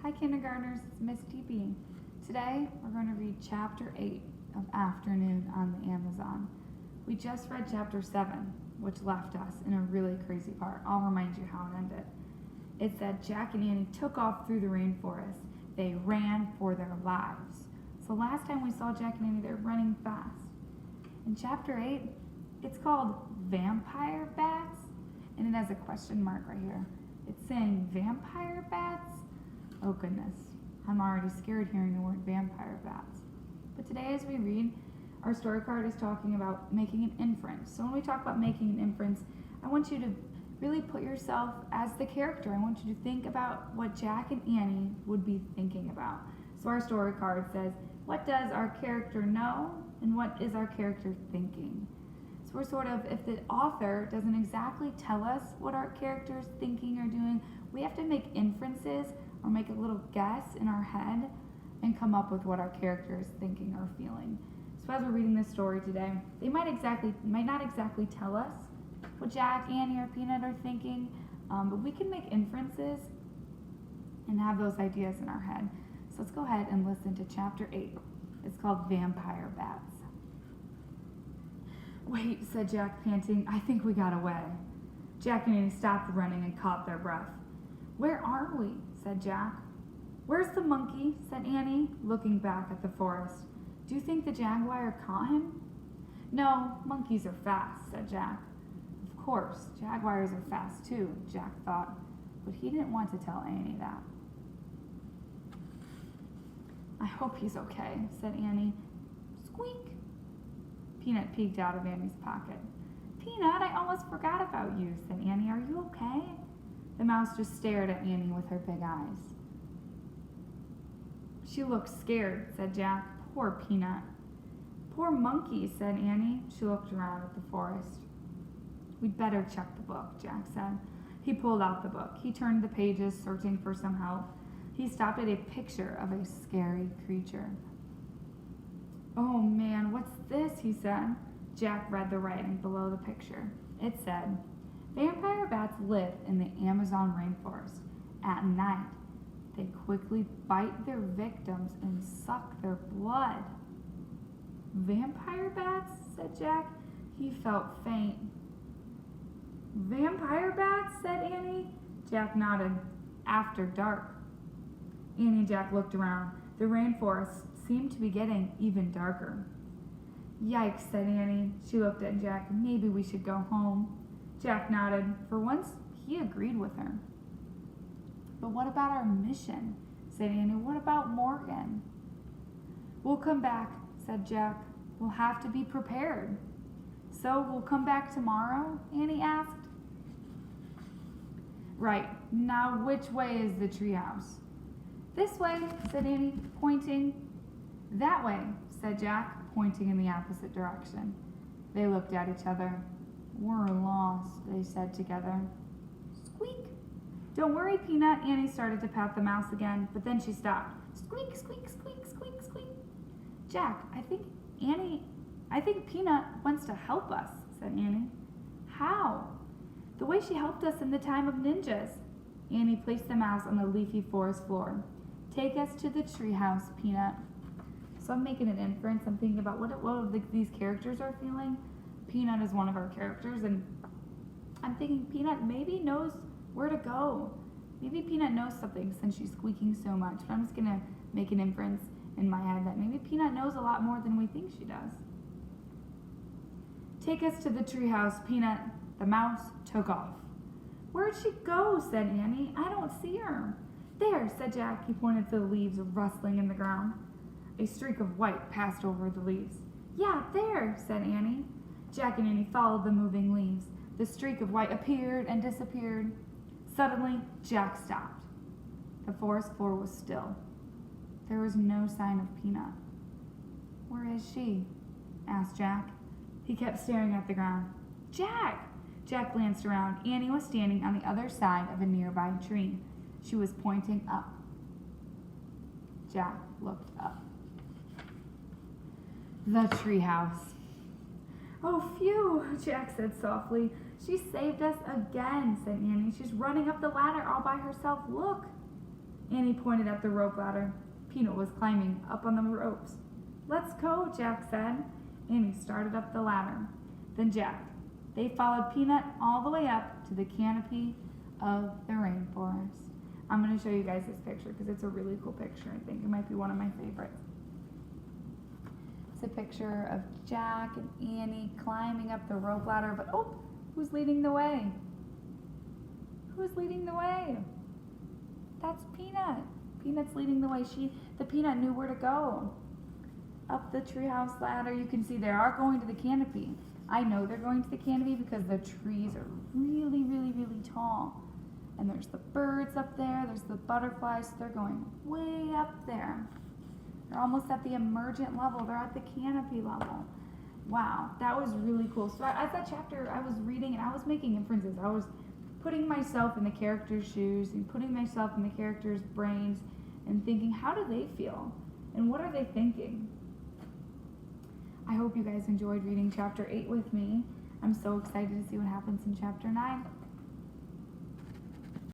Hi kindergartners, it's Miss TP. Today we're going to read chapter 8 of Afternoon on the Amazon. We just read chapter 7, which left us in a really crazy part. I'll remind you how it ended. It said Jack and Annie took off through the rainforest. They ran for their lives. So last time we saw Jack and Annie, they're running fast. In chapter 8, it's called Vampire Bats, and it has a question mark right here. It's saying vampire bats? Oh goodness, I'm already scared hearing the word vampire bats. But today as we read, our story card is talking about making an inference. So when we talk about making an inference, I want you to really put yourself as the character. I want you to think about what Jack and Annie would be thinking about. So our story card says, what does our character know and what is our character thinking? So we're sort of, if the author doesn't exactly tell us what our character is thinking or doing, we have to make inferences or make a little guess in our head and come up with what our character is thinking or feeling. So as we're reading this story today, they might not exactly tell us what Jack, Annie, or Peanut are thinking, but we can make inferences and have those ideas in our head. So let's go ahead and listen to chapter 8. It's called Vampire Bats. Wait, said Jack, panting. I think we got away. Jack and Annie stopped running and caught their breath. Where are we? Said Jack. Where's the monkey? Said Annie, looking back at the forest. Do you think the jaguar caught him? No, monkeys are fast, said Jack. Of course, jaguars are fast too, Jack thought, but he didn't want to tell Annie that. I hope he's okay, said Annie. Squeak! Peanut peeked out of Annie's pocket. Peanut, I almost forgot about you, said Annie. Are you okay? The mouse just stared at Annie with her big eyes. She looked scared, said Jack. Poor Peanut. Poor monkey, said Annie. She looked around at the forest. We'd better check the book, Jack said. He pulled out the book. He turned the pages, searching for some help. He stopped at a picture of a scary creature. Oh man, what's this? He said. Jack read the writing below the picture. It said, vampire bats live in the Amazon rainforest. At night, they quickly bite their victims and suck their blood. Vampire bats? Said Jack. He felt faint. Vampire bats? Said Annie. Jack nodded. After dark. Annie and Jack looked around. The rainforest seemed to be getting even darker. Yikes, said Annie. She looked at Jack. Maybe we should go home. Jack nodded. For once, he agreed with her. But what about our mission? Said Annie. What about Morgan? We'll come back, said Jack. We'll have to be prepared. So we'll come back tomorrow? Annie asked. Right. Now which way is the treehouse? This way, said Annie, pointing. That way, said Jack, pointing in the opposite direction. They looked at each other. We're lost, they said together. Squeak! Don't worry, Peanut. Annie started to pat the mouse again, but then she stopped. Squeak, squeak, squeak, squeak, squeak. Jack, I think Peanut wants to help us, said Annie. How? The way she helped us in the time of ninjas. Annie placed the mouse on the leafy forest floor. Take us to the treehouse, Peanut. So I'm making an inference. I'm thinking about what these characters are feeling. Peanut is one of our characters, and I'm thinking Peanut maybe knows where to go. Maybe Peanut knows something since she's squeaking so much. But I'm just going to make an inference in my head that maybe Peanut knows a lot more than we think she does. Take us to the treehouse, Peanut. The mouse took off. Where'd she go? Said Annie. I don't see her. There, said Jack. He pointed to the leaves rustling in the ground. A streak of white passed over the leaves. Yeah, there, said Annie. Jack and Annie followed the moving leaves. The streak of white appeared and disappeared. Suddenly, Jack stopped. The forest floor was still. There was no sign of Peanut. Where is she? Asked Jack. He kept staring at the ground. Jack! Jack glanced around. Annie was standing on the other side of a nearby tree. She was pointing up. Jack looked up. The treehouse. Oh, phew, Jack said softly. She saved us again, said Annie. She's running up the ladder all by herself. Look. Annie pointed at the rope ladder. Peanut was climbing up on the ropes. "Let's go," Jack said. Annie started up the ladder. Then Jack. They followed Peanut all the way up to the canopy of the rainforest. I'm going to show you guys this picture because it's a really cool picture. I think it might be one of my favorites. It's a picture of Jack and Annie climbing up the rope ladder, but oh, who's leading the way? Who's leading the way? That's Peanut. Peanut's leading the way. The Peanut knew where to go. Up the treehouse ladder, you can see they are going to the canopy. I know they're going to the canopy because the trees are really, really, really tall. And there's the birds up there, there's the butterflies, so they're going way up there. They're almost at the emergent level, they're at the canopy level. Wow, that was really cool. So as that chapter, I was reading and I was making inferences. I was putting myself in the character's shoes and putting myself in the character's brains and thinking, how do they feel? And what are they thinking? I hope you guys enjoyed reading chapter 8 with me. I'm so excited to see what happens in chapter 9.